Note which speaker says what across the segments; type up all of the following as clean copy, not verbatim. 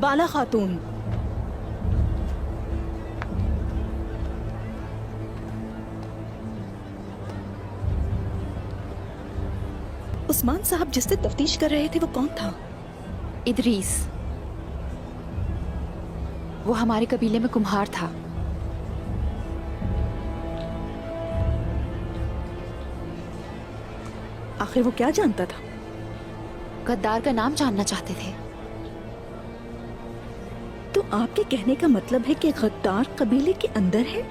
Speaker 1: बाला खातून। उस्मान साहब जिससे तफ्तीश कर रहे थे वो कौन था?
Speaker 2: इदरीस। वो हमारे कबीले में कुम्हार था।
Speaker 1: आखिर वो क्या जानता था?
Speaker 2: गद्दार का नाम जानना चाहते थे।
Speaker 1: तो आपके कहने का मतलब है कि गद्दार कबीले के अंदर है?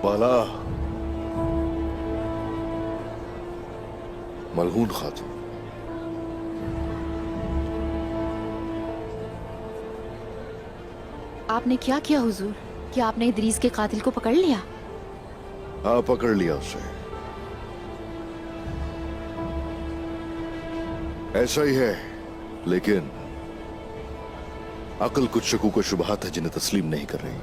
Speaker 3: बाला, मलहून खातून।
Speaker 2: आपने क्या किया हुजूर? क्या आपने इदरीस के कातिल को पकड़ लिया?
Speaker 3: हाँ, पकड़ लिया उसे। ऐसा ही है, लेकिन अकल कुछ शकूक व शुबहात है जिन्हें तस्लीम नहीं कर रही।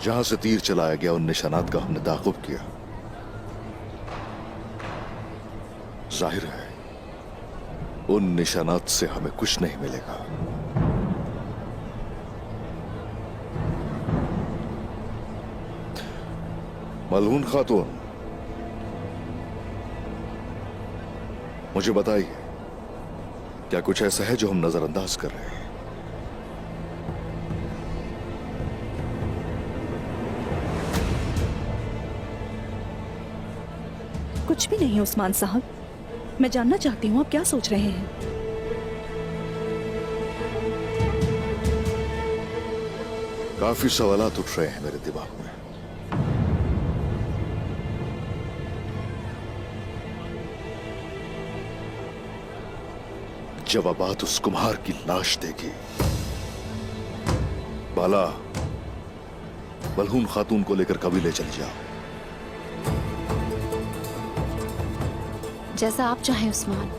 Speaker 3: जहां से तीर चलाया गया उन निशानात का हमने ताक़ुब किया। जाहिर है उन निशानात से हमें कुछ नहीं मिलेगा। मलहून खातून, मुझे बताइए, क्या कुछ ऐसा है जो हम नजरअंदाज कर रहे हैं?
Speaker 1: कुछ भी नहीं उस्मान साहब। मैं जानना चाहती हूँ आप क्या सोच रहे हैं।
Speaker 3: काफी सवालात उठ रहे हैं मेरे दिमाग में। जवाबात उस कुम्हार की लाश देगी। बाला, मलहून खातून को लेकर कबीले चल जाओ।
Speaker 2: जैसा आप चाहें उस्मान।